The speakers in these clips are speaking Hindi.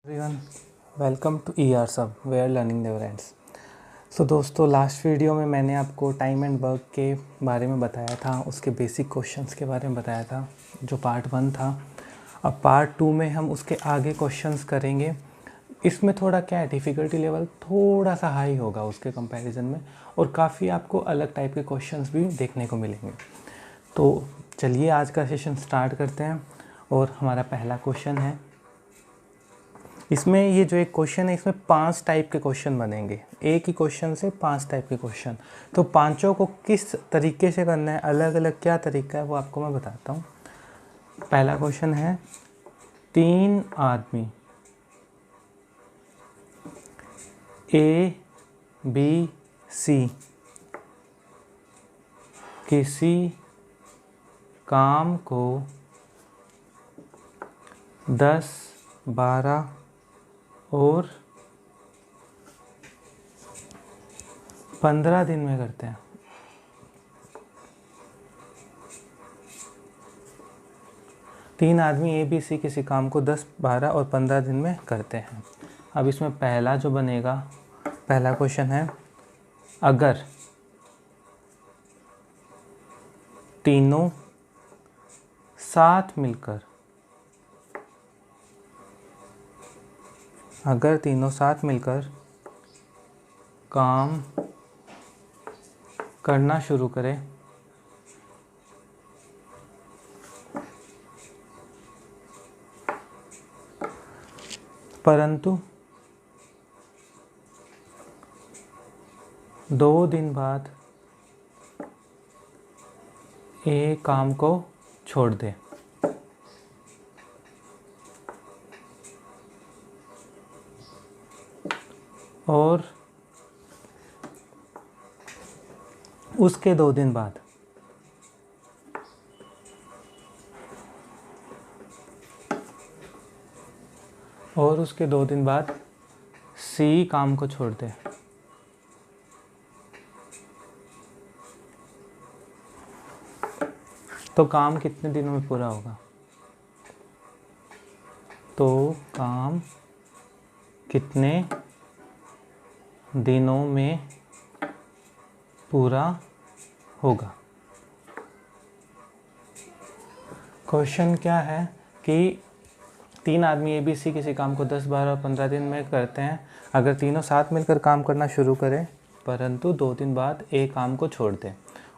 एवरीवन, वेलकम टू सब वेयर लर्निंग नेवर एंड्स। सो दोस्तों, लास्ट वीडियो में मैंने आपको टाइम एंड वर्क के बारे में बताया था, उसके बेसिक क्वेश्चंस के बारे में बताया था, जो पार्ट 1 था। अब पार्ट 2 में हम उसके आगे क्वेश्चंस करेंगे। इसमें थोड़ा क्या है, डिफ़िकल्टी लेवल थोड़ा सा हाई होगा उसके कंपैरिजन में, और काफ़ी आपको अलग टाइप के क्वेश्चंस भी देखने को मिलेंगे। तो चलिए आज का सेशन स्टार्ट करते हैं। और हमारा पहला क्वेश्चन है, इसमें ये जो एक क्वेश्चन है, इसमें 5 टाइप के क्वेश्चन बनेंगे। एक ही क्वेश्चन से 5 टाइप के क्वेश्चन। तो पांचों को किस तरीके से करना है, अलग अलग क्या तरीका है, वो आपको मैं बताता हूँ। पहला क्वेश्चन है, 3 आदमी A, B, C किसी काम को 10, 12 और 15 दिन में करते हैं। तीन आदमी A, B, C किसी काम को 10, 12 और 15 दिन में करते हैं। अब इसमें पहला जो बनेगा, पहला क्वेश्चन है, अगर तीनों साथ मिलकर काम करना शुरू करें परंतु 2 दिन बाद A काम को छोड़ दे, और उसके 2 दिन बाद C काम को छोड़ दे। तो काम कितने दिनों में पूरा होगा? तो काम कितने दिनों में पूरा होगा? क्वेश्चन क्या है कि 3 आदमी A, B, C किसी काम को 10, 12 और 15 दिन में करते हैं। अगर तीनों साथ मिलकर काम करना शुरू करें परंतु 2 दिन बाद A काम को छोड़ दे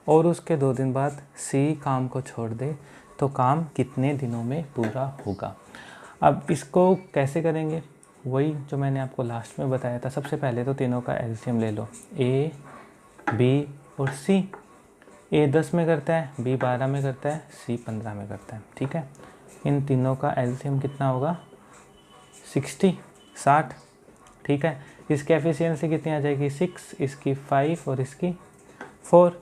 और उसके 2 दिन बाद C काम को छोड़ दे, तो काम कितने दिनों में पूरा होगा? अब इसको कैसे करेंगे? वही जो मैंने आपको लास्ट में बताया था। सबसे पहले तो तीनों का एलसीएम ले लो, A, B और C। A 10 में करता है, B 12 में करता है, C 15 में करता है। ठीक है, इन तीनों का एलसीएम कितना होगा? 60। ठीक है, इसकी एफिशिएंसी कितनी आ जाएगी? 6, इसकी 5 और इसकी 4।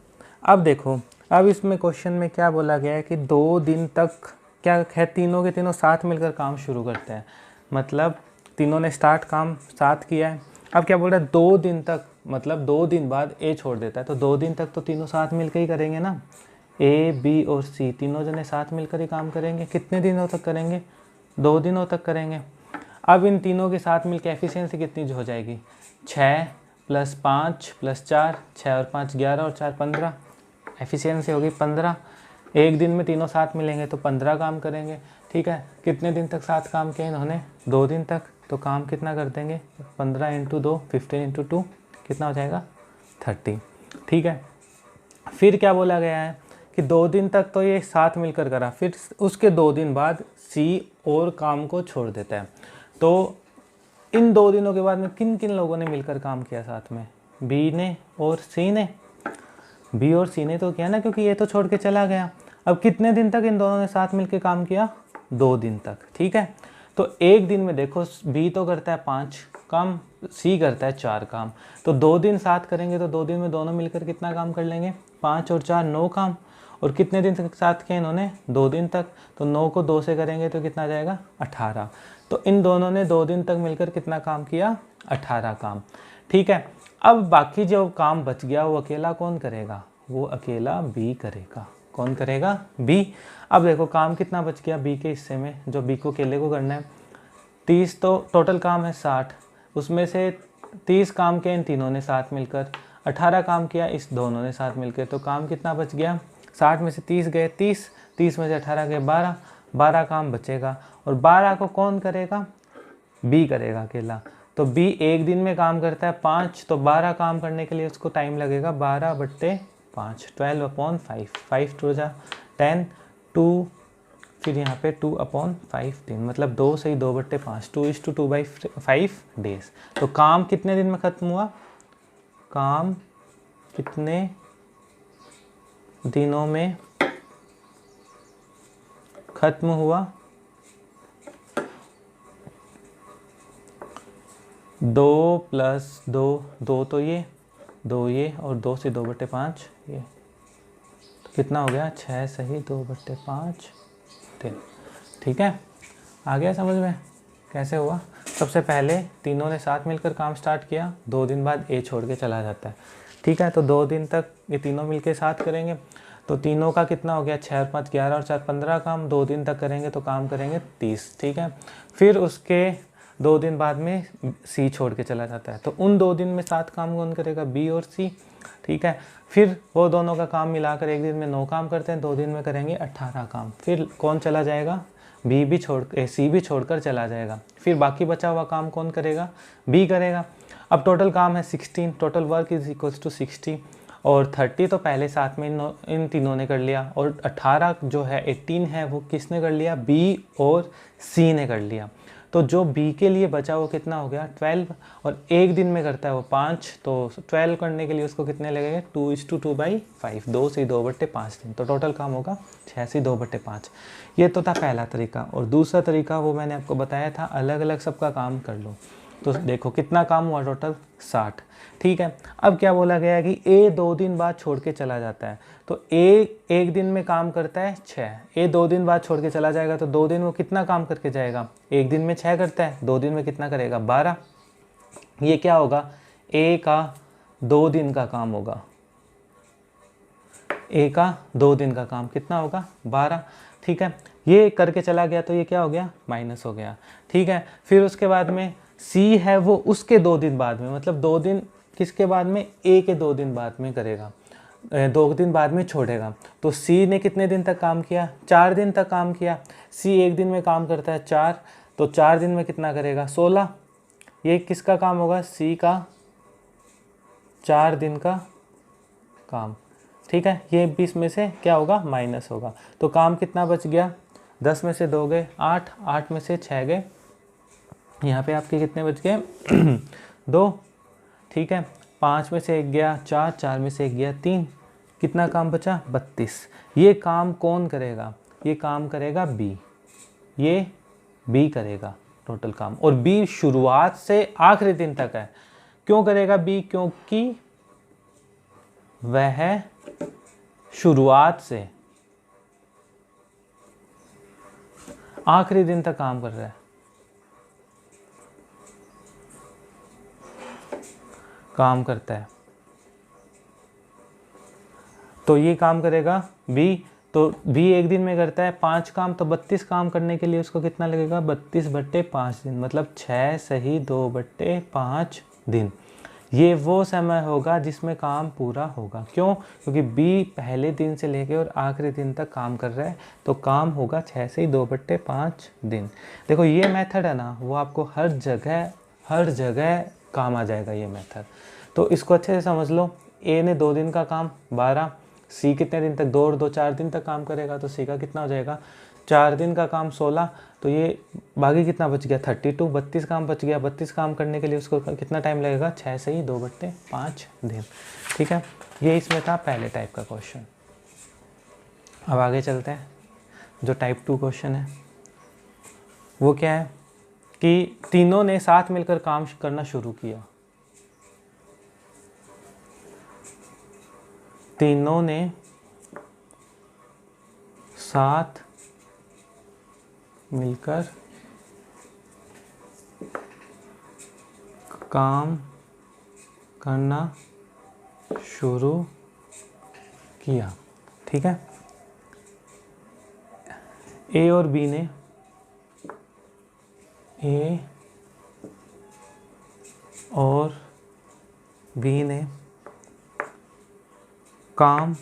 अब देखो, अब इसमें क्वेश्चन में क्या बोला गया है कि 2 दिन तक क्या है, तीनों के तीनों साथ मिलकर काम शुरू करते हैं। मतलब तीनों ने काम साथ किया है। अब क्या बोल रहा है? 2 दिन तक, मतलब 2 दिन बाद A छोड़ देता है। तो 2 दिन तक तो तीनों साथ मिलकर ही करेंगे ना। A, B और C तीनों जने साथ मिलकर ही काम करेंगे। कितने दिनों तक करेंगे? 2 दिनों तक करेंगे। अब इन तीनों के साथ मिलकर एफिशिएंसी कितनी हो जाएगी? 6 + 5 + 4, 6 और 5 11 और 4 15। एफिशिएंसी होगी 15। एक दिन में तीनों साथ मिलेंगे तो 15 काम करेंगे। ठीक है, कितने दिन तक साथ काम किया इन्होंने? 2 दिन तक। तो काम कितना कर देंगे? 15 × 2, 15 × 2 कितना हो जाएगा? 30। ठीक है, फिर क्या बोला गया है कि 2 दिन तक तो ये साथ मिलकर करा, फिर उसके 2 दिन बाद C और काम को छोड़ देता है। तो इन 2 दिनों के बाद में किन किन लोगों ने मिलकर काम किया साथ में? B ने और C ने। B और C ने तो किया ना, क्योंकि ये तो छोड़ के चला गया। अब कितने दिन तक इन दोनों ने साथ मिलकर काम किया? 2 दिन तक। ठीक है, तो एक दिन में देखो, B तो करता है 5 काम, C करता है 4 काम। तो 2 दिन साथ करेंगे तो 2 दिन में दोनों मिलकर कितना काम कर लेंगे? 5 और 4 9 काम। और कितने दिन तक साथ किया इन्होंने? 2 दिन तक। तो 9 को 2 से करेंगे तो कितना जाएगा? 18। तो इन दोनों ने 2 दिन तक मिलकर कितना काम किया? 18 काम। ठीक है, अब बाकी जो काम बच गया वो अकेला कौन करेगा? वो अकेला B करेगा। कौन करेगा? B। अब देखो काम कितना बच गया B के हिस्से में, जो B को अकेले को करना है। 30 तो टोटल काम है 60, उसमें से 30 काम किया इन तीनों ने साथ मिलकर, 18 काम किया इस दोनों ने साथ मिलकर, तो काम कितना बच गया? 60 में से 30 गए 30, 30 में से 18 गए 12, 12 काम बचेगा। और 12 को कौन करेगा? बी करेगा अकेला। तो बी एक दिन में काम करता है 5, तो 12 काम करने के लिए उसको टाइम लगेगा 12/5, 12/5, 5 टू जा 10, 2, फिर यहाँ पे 2/5 दिन, मतलब 2 से ही 2/5, 2:2/5 डेज। तो काम कितने दिन में ख़त्म हुआ? काम कितने दिनों में ख़त्म हुआ? 2 + 2, 2 तो ये, 2 ये, और 2 से 2/5 ये, तो कितना हो गया? 6 सही 2/5 दिन। ठीक है, आ गया समझ में कैसे हुआ? सबसे पहले तीनों ने साथ मिलकर काम स्टार्ट किया, 2 दिन बाद ए छोड़ के चला जाता है। ठीक है, तो 2 दिन तक ये तीनों मिलकर साथ करेंगे, तो तीनों का कितना हो गया? 6 और 5 11 और 4 15 काम 2 दिन तक करेंगे, तो काम करेंगे 30। ठीक है, फिर उसके 2 दिन बाद में सी छोड़ के चला जाता है, तो उन 2 दिन में 7 काम कौन करेगा? बी और सी। ठीक है, फिर वो दोनों का काम मिलाकर एक दिन में 9 काम करते हैं, 2 दिन में करेंगे 18 काम। फिर कौन चला जाएगा? बी भी सी भी छोड़कर चला जाएगा। फिर बाकी बचा हुआ काम कौन करेगा? बी करेगा। अब टोटल काम है 16, total work is equals to 60, और 30 तो पहले साथ में इन तीनों ने कर लिया, और 18 जो है 18 है वो किसने कर लिया? बी और सी ने कर लिया। तो जो बी के लिए बचा वो कितना हो गया? 12, और एक दिन में करता है वो 5, तो 12 करने के लिए उसको कितने लगेंगे? 2:2/5, 2 से 2/5 दिन। तो टोटल काम होगा 6 से 2/5। ये तो था पहला तरीका। और दूसरा तरीका वो मैंने आपको बताया था, अलग अलग सबका काम कर लो। तो देखो कितना काम हुआ? टोटल 60। ठीक है, अब क्या बोला गया है कि ए 2 दिन बाद छोड़ के चला जाता है, तो ए एक दिन में काम करता है 6, ए 2 दिन बाद छोड़ के चला जाएगा, तो 2 दिन वो कितना काम करके जाएगा? एक दिन में 6 करता है, 2 दिन में कितना करेगा? 12। ये क्या होगा? ए का 2 दिन का काम होगा, ए का 2 दिन का काम कितना होगा? 12। ठीक है, ये करके चला गया, तो ये क्या हो गया? माइनस हो गया। ठीक है, फिर उसके बाद में सी है वो उसके 2 दिन बाद में, मतलब 2 दिन किसके बाद में? ए के 2 दिन बाद में करेगा, 2 दिन बाद में छोड़ेगा। तो सी ने कितने दिन तक काम किया? 4 दिन तक काम किया। सी एक दिन में काम करता है 4, तो 4 दिन में कितना करेगा? 16। ये किसका काम होगा? सी का 4 दिन का काम। ठीक है, ये 20 में से क्या होगा? माइनस होगा। तो काम कितना बच गया? 10 में से 2 गए 8, 8 में से 6 गए, यहाँ पे आपके कितने बच गए? 2। ठीक है, 5 में से 1 गया 4, 4 में से 1 गया 3, कितना काम बचा? 32। ये काम कौन करेगा? ये काम करेगा बी, ये बी करेगा टोटल काम, और बी शुरुआत से आखिरी दिन तक है। क्यों करेगा बी? क्योंकि वह शुरुआत से आखिरी दिन तक काम कर रहा है, काम करता है, तो ये काम करेगा बी। तो बी एक दिन में करता है 5 काम, तो 32 काम करने के लिए उसको कितना लगेगा? 32/5 दिन, मतलब 6 सही 2/5 दिन। ये वो समय होगा जिसमें काम पूरा होगा। क्यों? क्योंकि बी पहले दिन से लेके और आखिरी दिन तक काम कर रहा है, तो काम होगा 6 से 2/5 दिन। देखो ये मेथड है ना, वो आपको हर जगह काम आ जाएगा ये मेथड। तो इसको अच्छे से समझ लो। ए ने 2 दिन का काम 12, सी कितने दिन तक? 2 और 2 4 दिन तक काम करेगा, तो सी का कितना हो जाएगा? 4 दिन का काम 16, तो ये बाकी कितना बच गया? 32, 32 काम बच गया। 32 काम करने के लिए उसको कितना टाइम लगेगा? 6 से ही 2/5 दिन। ठीक है, ये इसमें था पहले टाइप का क्वेश्चन। अब आगे चलते हैं। जो टाइप 2 क्वेश्चन है वो क्या है कि तीनों ने साथ मिलकर काम करना शुरू किया, तीनों ने साथ मिलकर काम करना शुरू किया। ठीक है, ए और बी ने ए और बी ने काम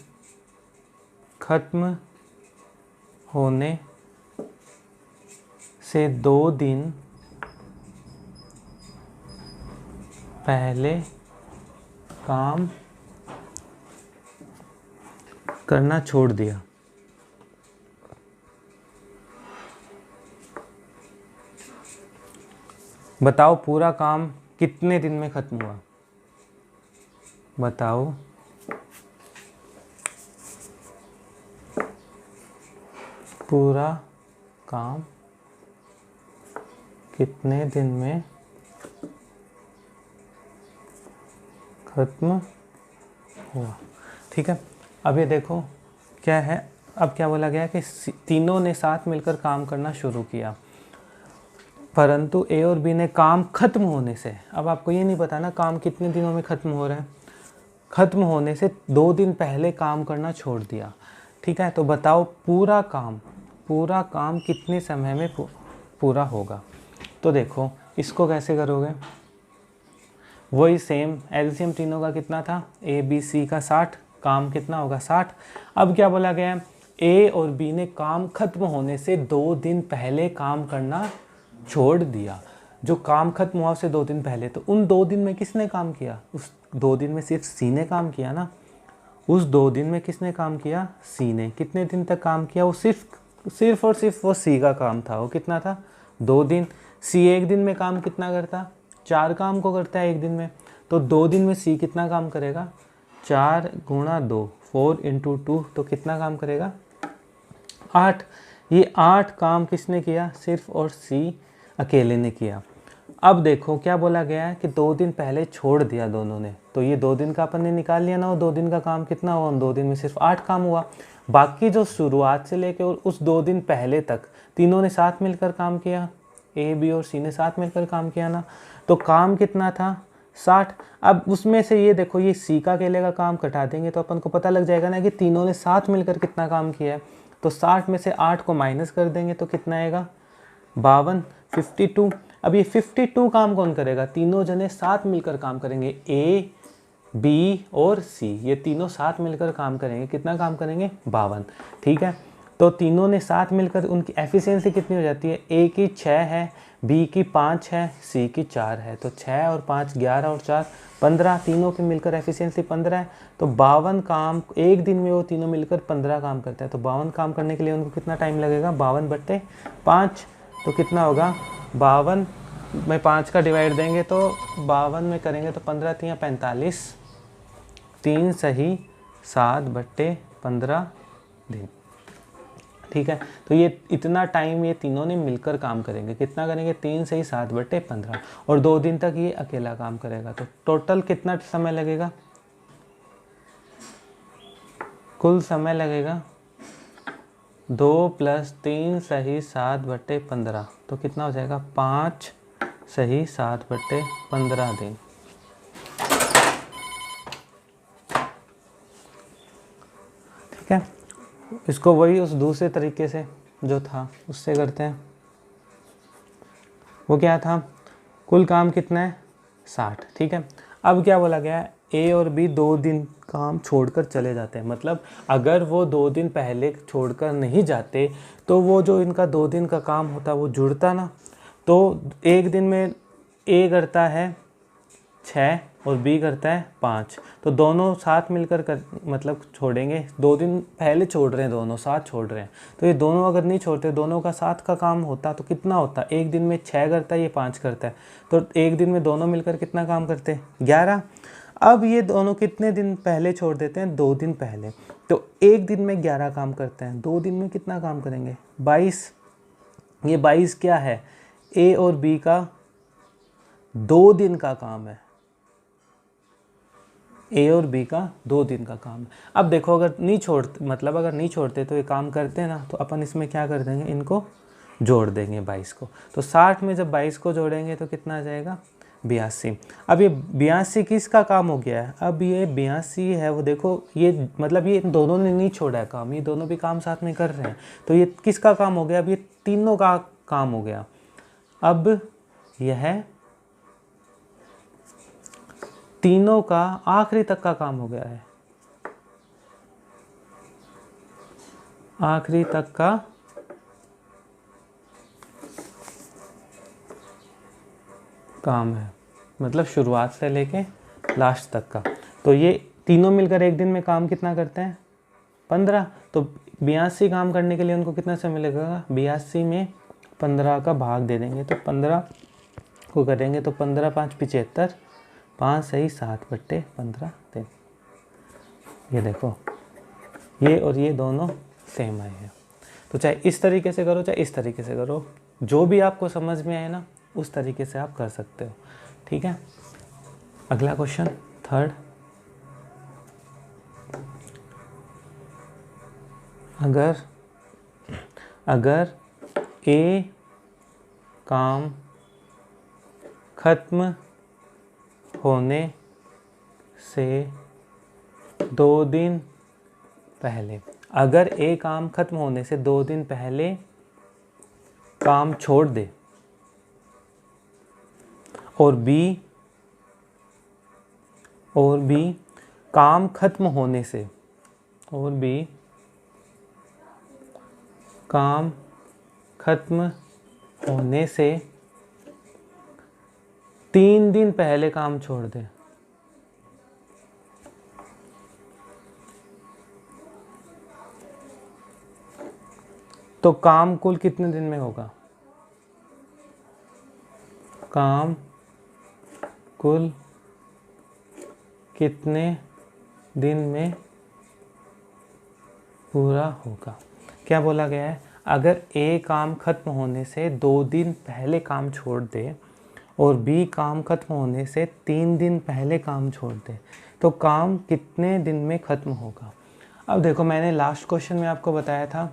खत्म होने से 2 दिन पहले काम करना छोड़ दिया। बताओ पूरा काम कितने दिन में खत्म हुआ? बताओ पूरा काम कितने दिन में खत्म हुआ। ठीक है, अब ये देखो क्या है, अब क्या बोला गया कि तीनों ने साथ मिलकर काम करना शुरू किया, परंतु ए और बी ने काम खत्म होने से, अब आपको ये नहीं पता ना काम कितने दिनों में खत्म हो रहा है, खत्म होने से 2 दिन पहले काम करना छोड़ दिया। ठीक है, तो बताओ पूरा काम कितने समय में पूरा होगा। तो देखो इसको कैसे करोगे, वही सेम एलसीएम तीनों का कितना था, ए बी सी का 60, काम कितना होगा 60। अब क्या बोला गया है, ए और बी ने काम खत्म होने से 2 दिन पहले काम करना छोड़ दिया। जो काम खत्म हुआ उससे 2 दिन पहले, तो उन 2 दिन में किसने काम किया? उस 2 दिन में सिर्फ सी ने काम किया ना। उस 2 दिन में किसने काम किया? सी ने। कितने दिन तक काम किया? वो सिर्फ और सिर्फ वो सी का काम था। वो कितना था? 2 दिन। सी एक दिन में काम कितना करता? 4 काम को करता है एक दिन में। तो 2 दिन में सी कितना काम करेगा? 4 गुणा 2, 4 इंटू 2, तो कितना काम करेगा? 8। ये 8 काम किसने किया? सिर्फ और सी अकेले ने किया। अब देखो क्या बोला गया है कि 2 दिन पहले छोड़ दिया दोनों ने, तो ये 2 दिन का अपन ने निकाल लिया ना। वो 2 दिन का काम कितना हुआ? उन 2 दिन में सिर्फ 8 काम हुआ। बाकी जो शुरुआत से लेके उस 2 दिन पहले तक तीनों ने साथ मिलकर काम किया, ए बी और सी ने साथ मिलकर काम किया ना। तो काम कितना था? 60। अब उसमें से ये देखो, ये सी का अकेले का काम कटा देंगे तो अपन को पता लग जाएगा ना कि तीनों ने साथ मिलकर कितना काम किया है। तो 60 में से 8 को माइनस कर देंगे तो कितना आएगा? 52, 52। अब ये 52 काम कौन करेगा? तीनों जने साथ मिलकर काम करेंगे, ए बी और सी, ये तीनों साथ मिलकर काम करेंगे। कितना काम करेंगे? 52। ठीक है, तो तीनों ने साथ मिलकर, उनकी एफिशिएंसी कितनी हो जाती है? ए की 6 है, बी की 5 है, सी की 4 है। तो 6 और 5 11 और 4 15, तीनों की मिलकर एफिशिएंसी 15 है। तो 52 काम एक दिन में वो तीनों मिलकर 15 काम करते हैं। तो 52 काम करने के लिए उनको कितना टाइम लगेगा? 52/5, तो कितना होगा? 52 में 5 का डिवाइड देंगे तो 52 में करेंगे तो 15 3 45, 3 सही 7/15 दिन। ठीक है, तो ये इतना टाइम ये तीनों ने मिलकर काम करेंगे। कितना करेंगे? 3 सही 7/15, और 2 दिन तक ये अकेला काम करेगा। तो टोटल कितना समय लगेगा? कुल समय लगेगा 2 + 3 सही 7/15, तो कितना हो जाएगा? 5 सही 7/15 दिन। ठीक है, इसको वही उस दूसरे तरीके से जो था उससे करते हैं। वो क्या था? कुल काम कितना है? 60। ठीक है, अब क्या बोला गया है? ए और बी 2 दिन काम छोड़कर चले जाते हैं। मतलब अगर वो 2 दिन पहले छोड़कर नहीं जाते तो वो जो इनका 2 दिन का काम होता वो जुड़ता ना। तो एक दिन में ए करता है 6 और बी करता है 5, तो दोनों साथ मिलकर मतलब छोड़ेंगे। 2 दिन पहले छोड़ रहे हैं, दोनों साथ छोड़ रहे हैं। तो ये दोनों अगर नहीं छोड़ते, दोनों का साथ का काम होता तो कितना होता? एक दिन में 6 करता है, ये 5 करता है, तो एक दिन में दोनों मिलकर कितना काम करते हैं? 11। अब ये दोनों कितने दिन पहले छोड़ देते हैं? 2 दिन पहले। तो एक दिन में 11 काम करते हैं, 2 दिन में कितना काम करेंगे? 22। ये 22 क्या है? ए और बी का 2 दिन का काम है। ए और बी का 2 दिन का काम है। अब देखो अगर नहीं छोड़ते तो ये काम करते हैं ना, तो अपन इसमें क्या कर देंगे? इनको जोड़ देंगे 22 को। तो 60 में जब 22 को जोड़ेंगे तो कितना आ जाएगा? 82। अब ये 82 किसका काम हो गया है? अब ये 82 है, वो देखो ये मतलब ये दोनों ने नहीं छोड़ा है काम, ये दोनों भी काम साथ में कर रहे हैं। तो ये किसका काम हो गया? अब ये तीनों का काम हो गया। अब यह तीनों का आखिरी तक का काम हो गया है, आखिरी तक का काम है, मतलब शुरुआत से लेके लास्ट तक का। तो ये तीनों मिलकर एक दिन में काम कितना करते हैं? 15। तो 82 काम करने के लिए उनको कितना समय लगेगा? 82 में 15 का भाग दे देंगे, तो 15 को करेंगे तो 15 5 75, 5 सही 7/15 दिन। ये देखो, ये और ये दोनों सेम आए हैं। तो चाहे इस तरीके से करो चाहे इस तरीके से करो, जो भी आपको समझ में आए ना उस तरीके से आप कर सकते हो। ठीक है, अगला क्वेश्चन 3rd। अगर ए काम खत्म होने से 2 दिन पहले, अगर ए काम खत्म होने से 2 दिन पहले काम छोड़ दे और बी काम खत्म होने से, और बी काम खत्म होने से 3 दिन पहले काम छोड़ दे, तो काम कुल कितने दिन में होगा? काम कुल कितने दिन में पूरा होगा? क्या बोला गया है? अगर ए काम खत्म होने से 2 दिन पहले काम छोड़ दे और बी काम खत्म होने से 3 दिन पहले काम छोड़ दे, तो काम कितने दिन में खत्म होगा? अब देखो, मैंने लास्ट क्वेश्चन में आपको बताया था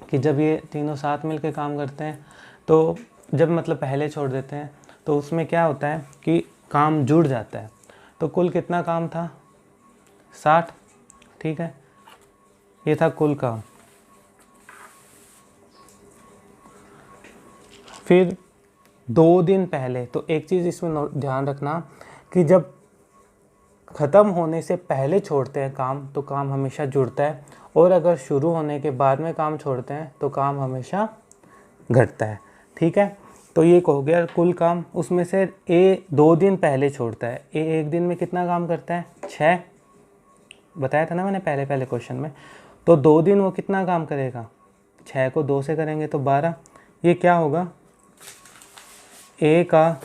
कि जब ये तीनों साथ मिलकर काम करते हैं, तो जब मतलब पहले छोड़ देते हैं तो उसमें क्या होता है कि काम जुड़ जाता है। तो कुल कितना काम था? 60। ठीक है, ये था कुल काम। फिर 2 दिन पहले, तो एक चीज़ इसमें ध्यान रखना कि जब ख़त्म होने से पहले छोड़ते हैं काम तो काम हमेशा जुड़ता है, और अगर शुरू होने के बाद में काम छोड़ते हैं तो काम हमेशा घटता है। ठीक है, तो ये हो गया कुल काम। उसमें से ए 2 दिन पहले छोड़ता है। ए एक दिन में कितना काम करता है? 6 बताया था ना मैंने पहले क्वेश्चन में। तो 2 दिन वो कितना काम करेगा? 6 को 2 से करेंगे तो 12। ये क्या होगा? ए का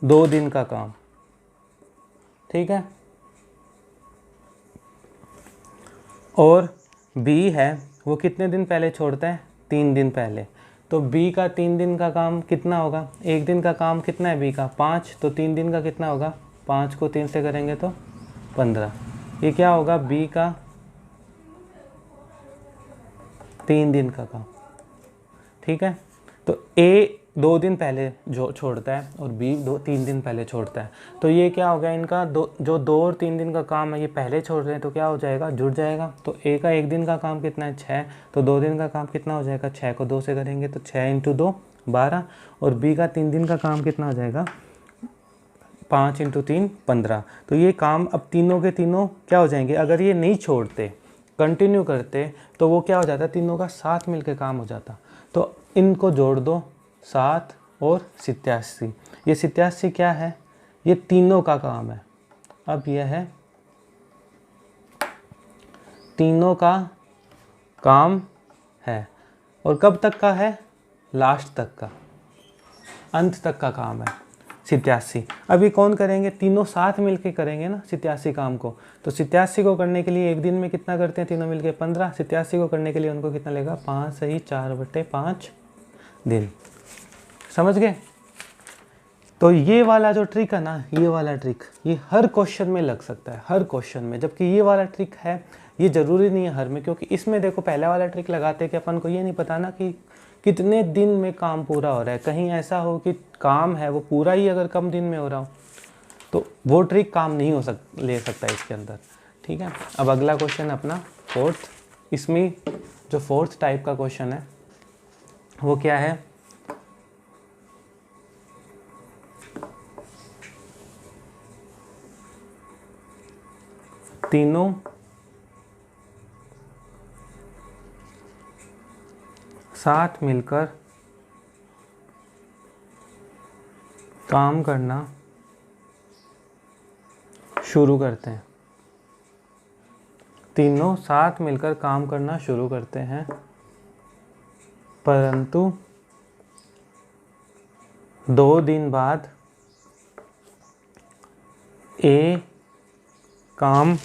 2 दिन का काम। ठीक है, और बी है वो कितने दिन पहले छोड़ता है? 3 दिन पहले। तो बी का 3 दिन का काम कितना होगा? एक दिन का काम कितना है बी का? 5। तो 3 दिन का कितना होगा? 5 को 3 से करेंगे तो 15। ये क्या होगा? बी का 3 दिन का काम। ठीक है, तो ए 2 दिन पहले जो छोड़ता है और बी 3 दिन पहले छोड़ता है। तो ये क्या हो गया? इनका जो 2 और 3 दिन का काम है ये पहले छोड़ रहे हैं, तो क्या हो जाएगा? जुड़ जाएगा। तो ए का एक दिन का काम कितना है? 6। तो 2 दिन का काम कितना हो जाएगा? 6 को 2 से करेंगे तो 6 × 2 12। और बी का 3 दिन का काम कितना हो जाएगा? 5 × 3 15। तो ये काम अब तीनों के तीनों क्या हो जाएंगे? अगर ये नहीं छोड़ते, कंटिन्यू करते, तो वो क्या हो जाता? तीनों का साथ मिलकर काम हो जाता। तो इनको जोड़ दो, 7 और 87। ये 87 क्या है? ये तीनों का काम है। अब यह है तीनों का काम है, और कब तक का है? लास्ट तक का, अंत तक का काम है 87। अभी कौन करेंगे? तीनों साथ मिलके करेंगे ना 87 काम को। तो 87 को करने के लिए एक दिन में कितना करते हैं तीनों मिलके? 15। 87 को करने के लिए उनको कितना लेगा? 5 सही 4/5 दिन। समझ गए? तो ये वाला जो ट्रिक है ना, ये वाला ट्रिक ये हर क्वेश्चन में लग सकता है, हर क्वेश्चन में। जबकि ये वाला ट्रिक है, ये ज़रूरी नहीं है हर में, क्योंकि इसमें देखो पहला वाला ट्रिक लगाते कि अपन को ये नहीं पता ना कि कितने दिन में काम पूरा हो रहा है। कहीं ऐसा हो कि काम है वो पूरा ही अगर कम दिन में हो रहा हो, तो वो ट्रिक काम नहीं ले सकता इसके अंदर। ठीक है, अब अगला क्वेश्चन अपना 4th। इसमें जो 4th टाइप का क्वेश्चन है वो क्या है? तीनों साथ मिलकर काम करना शुरू करते हैं। तीनों साथ मिलकर काम करना शुरू करते हैं, परंतु 2 दिन बाद ए काम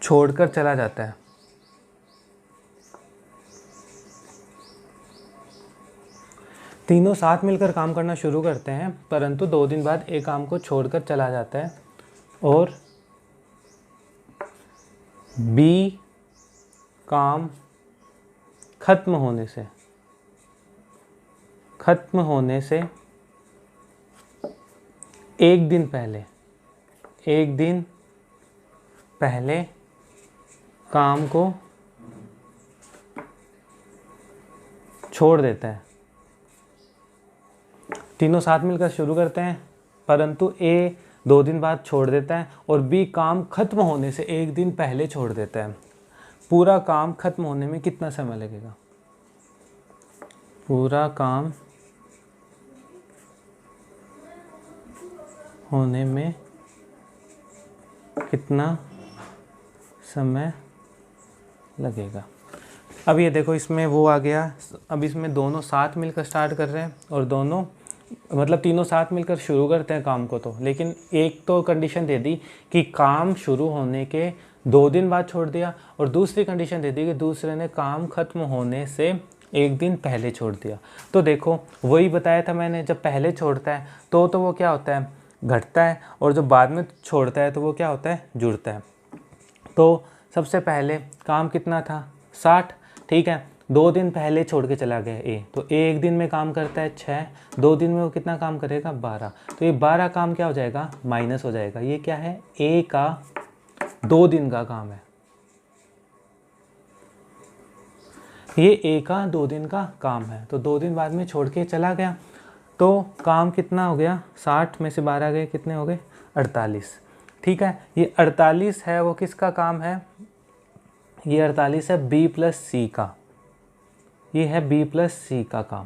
छोड़कर चला जाता है। तीनों साथ मिलकर काम करना शुरू करते हैं, परंतु 2 दिन बाद ए काम को छोड़कर चला जाता है और बी काम खत्म होने से एक दिन पहले काम को छोड़ देता है। तीनों साथ मिलकर शुरू करते हैं, परंतु ए 2 दिन बाद छोड़ देता है और बी काम खत्म होने से एक दिन पहले छोड़ देता है। पूरा काम खत्म होने में कितना समय लगेगा? पूरा काम होने में कितना समय लगेगा? अब ये देखो, इसमें वो आ गया। अब इसमें दोनों साथ मिलकर स्टार्ट कर रहे हैं और दोनों मतलब तीनों साथ मिलकर शुरू करते हैं काम को, तो लेकिन एक तो कंडीशन दे दी कि काम शुरू होने के 2 दिन बाद छोड़ दिया, और दूसरी कंडीशन दे दी कि दूसरे ने काम खत्म होने से एक दिन पहले छोड़ दिया। तो देखो, वही बताया था मैंने, जब पहले छोड़ता है तो वो क्या होता है? घटता है, और जो बाद में छोड़ता है तो वो क्या होता है? जुड़ता है। तो सबसे पहले काम कितना था? 60, ठीक है। 2 दिन पहले छोड़ के चला गया ए, तो ए एक दिन में काम करता है 6, 2 दिन में वो कितना काम करेगा? 12। तो ये 12 काम क्या हो जाएगा? माइनस हो जाएगा। ये क्या है? ए का 2 दिन का काम है। ये ए का 2 दिन का काम है, तो 2 दिन बाद में छोड़ के चला गया, तो काम कितना हो गया? 60 में से 12 गए, कितने हो गए? 48, ठीक है। ये 48 है, वो किसका काम है? ये 48 है बी प्लस सी का। ये है बी प्लस सी का काम,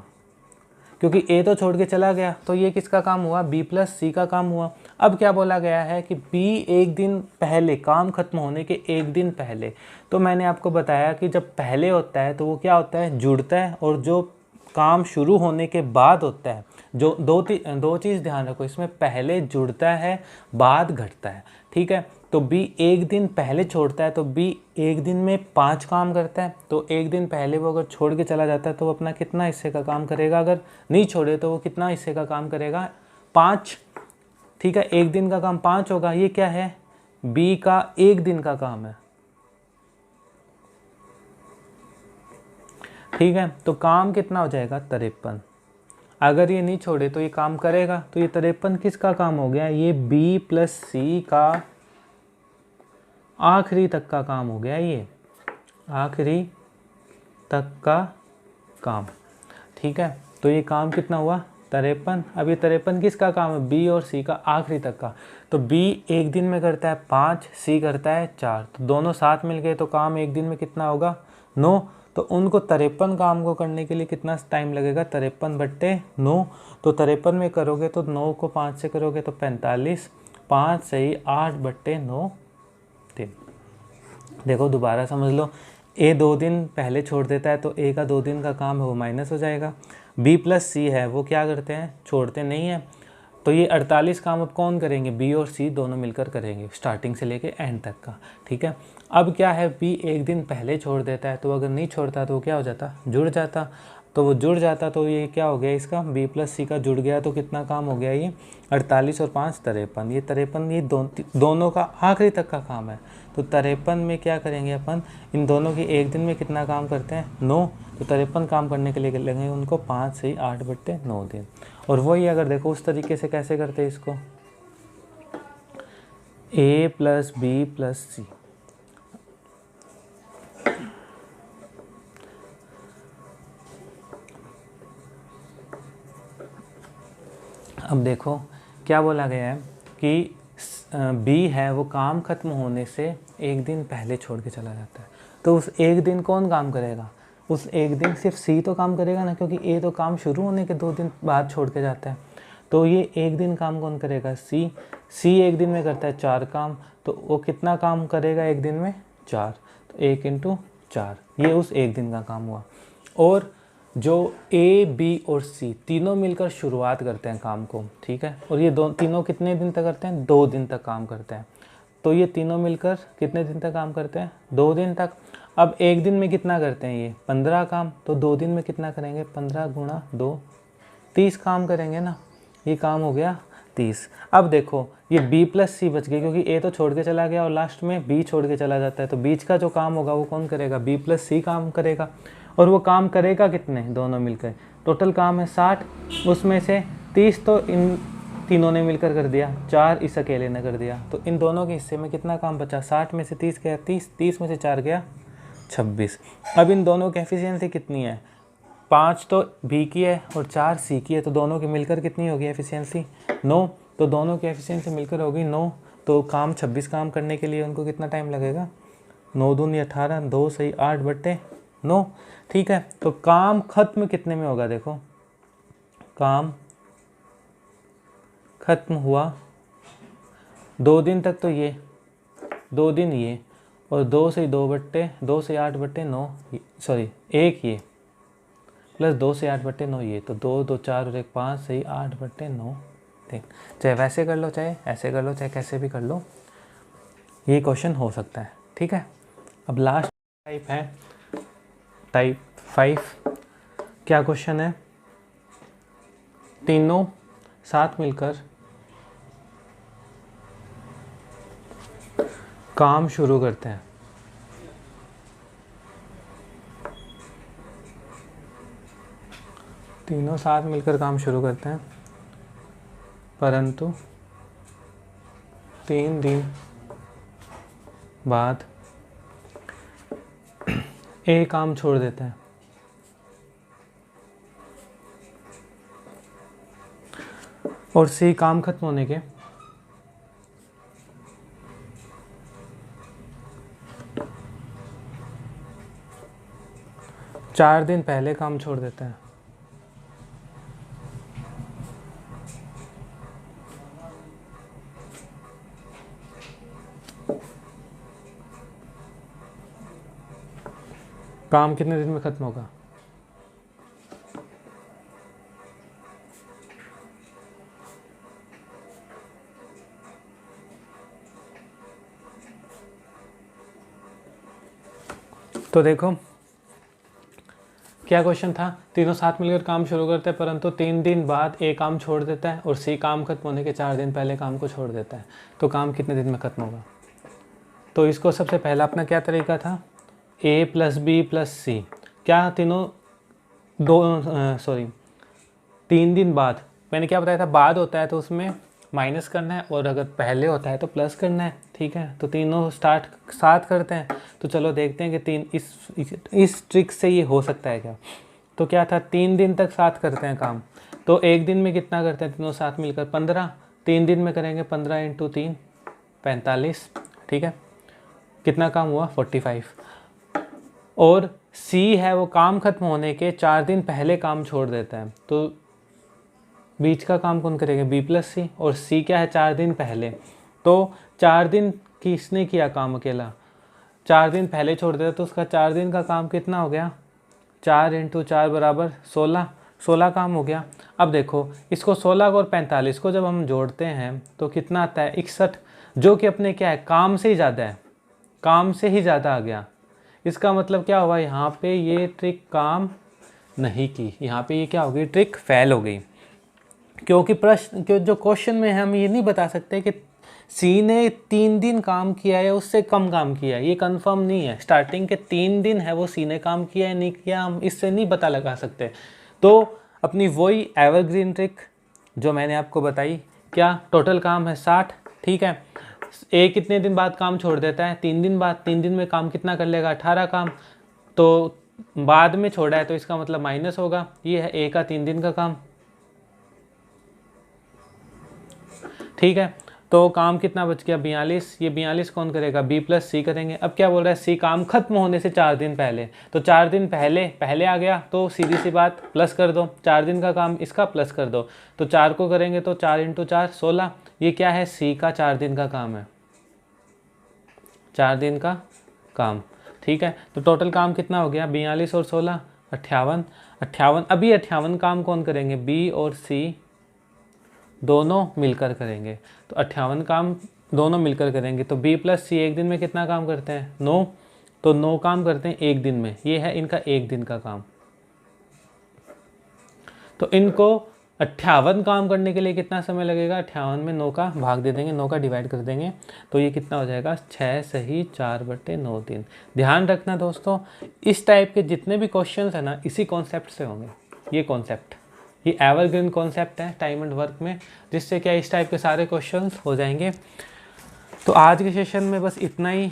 क्योंकि ए तो छोड़ के चला गया, तो ये किसका काम हुआ? बी प्लस सी का काम हुआ। अब क्या बोला गया है कि बी एक दिन पहले, काम खत्म होने के एक दिन पहले। तो मैंने आपको बताया कि जब पहले होता है तो वो क्या होता है? जुड़ता है, और जो काम शुरू होने के बाद होता है, जो दो चीज़ ध्यान रखो इसमें, पहले जुड़ता है, बाद घटता है, ठीक है। तो बी एक दिन पहले छोड़ता है, तो बी एक दिन में 5 काम करता है। तो एक दिन पहले वो अगर छोड़ के चला जाता है तो वो अपना कितना हिस्से का काम करेगा? अगर नहीं छोड़े तो वो कितना हिस्से का काम करेगा? 5, ठीक है। एक दिन का काम 5 होगा। ये क्या है? बी का एक दिन का काम है, ठीक है। तो काम कितना हो जाएगा? 53। अगर ये नहीं छोड़े तो ये काम करेगा, तो ये 53 किसका काम हो गया? ये बी प्लस सी का आखिरी तक का काम हो गया, ये आखिरी तक का काम, ठीक है। तो ये काम कितना हुआ? 53। अब ये 53 किसका काम है? बी और सी का आखिरी तक का। तो बी एक दिन में करता है 5, सी करता है 4, तो दोनों साथ मिल गए, तो काम एक दिन में कितना होगा? 9। तो उनको 53 काम को करने के लिए कितना टाइम लगेगा? 53/9। तो 53 में करोगे तो 9 को 5 से करोगे तो 45, 5 सही 8/9 दिन। देखो दोबारा समझ लो, ए 2 दिन पहले छोड़ देता है, तो ए का 2 दिन का काम है वो माइनस हो जाएगा। बी प्लस सी है, वो क्या करते हैं? छोड़ते नहीं है। तो ये 48 काम अब कौन करेंगे? बी और सी दोनों मिलकर करेंगे, स्टार्टिंग से लेके एंड तक का, ठीक है। अब क्या है? बी एक दिन पहले छोड़ देता है, तो अगर नहीं छोड़ता तो वो क्या हो जाता? जुड़ जाता। तो वो जुड़ जाता, तो ये क्या हो गया इसका? बी प्लस सी का जुड़ गया, तो कितना काम हो गया? ये 48 और 5 53। ये 53 ये दोनों का आखिरी तक का काम है। तो 53 में क्या करेंगे अपन? इन दोनों की एक दिन में कितना काम करते हैं? 9। तो 53 काम करने के लिए लगेंगे उनको 5 से 8/9 दिन। और वही अगर देखो उस तरीके से कैसे करते हैं इसको, ए प्लस बी प्लस सी, अब देखो क्या बोला गया है कि बी है वो काम ख़त्म होने से एक दिन पहले छोड़ के चला जाता है, तो उस एक दिन कौन काम करेगा? उस एक दिन सिर्फ सी तो काम करेगा ना, क्योंकि ए तो काम शुरू होने के 2 दिन बाद छोड़ के जाता है। तो ये एक दिन काम कौन करेगा? सी। सी एक दिन में करता है 4 काम, तो वो कितना काम करेगा एक दिन में? 4। तो 1 × 4, ये उस एक दिन का काम हुआ। और जो ए, बी और सी तीनों मिलकर शुरुआत करते हैं काम को, ठीक है, और ये तीनों कितने दिन तक करते हैं? 2 दिन तक काम करते हैं। तो ये तीनों मिलकर कितने दिन तक काम करते हैं? 2 दिन तक। अब एक दिन में कितना करते हैं ये? 15 काम। तो 2 दिन में कितना करेंगे? 15 × 2, 30 काम करेंगे ना। ये काम हो गया 30। अब देखो ये B + C बच गई, क्योंकि A तो छोड़ के चला गया और लास्ट में B छोड़ के चला जाता है, तो बीच का जो काम होगा वो कौन करेगा? B + C काम करेगा। और वो काम करेगा कितने? दोनों मिलकर। टोटल काम है 60, उसमें से 30 तो इन तीनों ने मिलकर कर दिया, 4 इस अकेले ने कर दिया। तो इन दोनों के हिस्से में कितना काम बचा? 60 में से 30 गया 30, 30 में से 4 गया 26। अब इन दोनों की एफिशिएंसी कितनी है? 5 तो बी की है और 4 सी की है, तो दोनों की मिलकर कितनी होगी एफिशिएंसी? 9। तो दोनों की एफिशिएंसी मिलकर होगी 9। तो काम 26 काम करने के लिए उनको कितना टाइम लगेगा? 9 दूनी 18, 2 सही 8/9, ठीक है। तो काम खत्म कितने में होगा? देखो काम खत्म हुआ 2 दिन तक, तो ये 2 दिन ये, और 2 से 2 से 8/9, सॉरी 1 ये प्लस 2 से 8/9 ये, तो 2 2 4 और 1 5 सही 8/9। ठीक, चाहे वैसे कर लो, चाहे ऐसे कर लो, चाहे कैसे भी कर लो, ये क्वेश्चन हो सकता है, ठीक है। अब लास्ट टाइप है टाइप 5। क्या क्वेश्चन है? तीनों साथ मिलकर काम शुरू करते हैं। तीनों साथ मिलकर काम शुरू करते हैं, परंतु 3 दिन बाद ए काम छोड़ देता है। और सी काम खत्म होने के 4 दिन पहले काम छोड़ देता है। काम कितने दिन में खत्म होगा? तो देखो क्या क्वेश्चन था? तीनों साथ मिलकर काम शुरू करते हैं, परंतु 3 दिन बाद ए काम छोड़ देता है और सी काम खत्म होने के 4 दिन पहले काम को छोड़ देता है। तो काम कितने दिन में खत्म होगा? तो इसको सबसे पहला अपना क्या तरीका था? A + B + C, क्या तीनों 3 दिन बाद, मैंने क्या बताया था? बाद होता है तो उसमें माइनस करना है, और अगर पहले होता है तो प्लस करना है, ठीक है। तो तीनों स्टार्ट साथ करते हैं, तो चलो देखते हैं कि इस ट्रिक से ये हो सकता है क्या। तो क्या था? 3 दिन तक साथ करते हैं काम, तो एक दिन में कितना करते हैं तीनों साथ मिलकर? 15। 3 दिन में करेंगे 15 × 3 45, ठीक है। कितना काम हुआ? 45। और सी है वो काम खत्म होने के 4 दिन पहले काम छोड़ देता है, तो बीच का काम कौन करेगा? B + C, और C क्या है? 4 दिन पहले। तो 4 दिन किसने किया काम अकेला? 4 दिन पहले छोड़ देता, तो उसका 4 दिन का काम कितना हो गया? 4 × 4 = 16, 16 काम हो गया। अब देखो इसको 16 और 45 को जब हम जोड़ते हैं तो कितना आता है? 61, जो कि अपने क्या है? काम से ही ज़्यादा है, काम से ही ज़्यादा आ गया। इसका मतलब क्या हुआ? यहाँ पे ये ट्रिक काम नहीं की, यहाँ पे ये क्या हो गई? ट्रिक फेल हो गई, क्योंकि जो क्वेश्चन में हम ये नहीं बता सकते कि सी ने 3 दिन काम किया है, उससे कम काम किया है, ये कंफर्म नहीं है। स्टार्टिंग के 3 दिन है वो सी ने काम किया है नहीं किया, हम इससे नहीं पता लगा सकते। तो अपनी वही एवरग्रीन ट्रिक जो मैंने आपको बताई, क्या टोटल काम है 60, ठीक है। ए कितने दिन बाद काम छोड़ देता है? 3 दिन बाद। 3 दिन में काम कितना कर लेगा? 18 काम। तो बाद में छोड़ा है तो इसका मतलब माइनस होगा। ये है ए का 3 दिन का काम, ठीक है। तो काम कितना बच गया 42, ये 42 कौन करेगा बी प्लस सी करेंगे। अब क्या बोल रहा है सी काम खत्म होने से 4 दिन पहले, तो 4 दिन पहले पहले आ गया तो सीधी सी बात प्लस कर दो, 4 दिन का काम इसका प्लस कर दो, तो 4 को करेंगे तो 4 × 4 16, ये क्या है सी का 4 दिन का काम है, 4 दिन का काम, ठीक है। तो टोटल काम कितना हो गया 42 और 16 58, 58 अभी 58 काम कौन करेंगे बी और सी दोनों मिलकर करेंगे, तो 58 काम दोनों मिलकर करेंगे। तो बी प्लस सी एक दिन में कितना काम करते हैं 9, तो 9 काम करते हैं एक दिन में, ये है इनका एक दिन का काम। तो इनको 58 काम करने के लिए कितना समय लगेगा, 58 में 9 का भाग दे देंगे, 9 का डिवाइड कर देंगे, तो ये कितना हो जाएगा 6 सही 4/9 दिन। ध्यान रखना दोस्तों, इस टाइप के जितने भी क्वेश्चंस है ना इसी कॉन्सेप्ट से होंगे। ये कॉन्सेप्ट, ये एवरग्रीन कॉन्सेप्ट है टाइम एंड वर्क में, जिससे क्या इस टाइप के सारे क्वेश्चंस हो जाएंगे। तो आज के सेशन में बस इतना ही।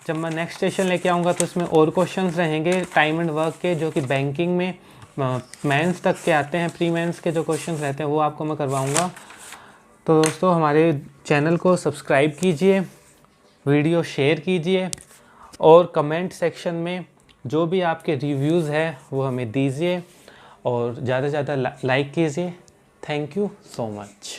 जब मैं नेक्स्ट सेशन लेके आऊँगा तो इसमें और क्वेश्चंस रहेंगे टाइम एंड वर्क के, जो कि बैंकिंग में मेंस तक के आते हैं, प्री मेंस के जो क्वेश्चंस रहते हैं वो आपको मैं करवाऊँगा। तो दोस्तों हमारे चैनल को सब्सक्राइब कीजिए, वीडियो शेयर कीजिए और कमेंट सेक्शन में जो भी आपके रिव्यूज़ है वो हमें दीजिए और ज़्यादा से ज़्यादा लाइक कीजिए। Thank you so much.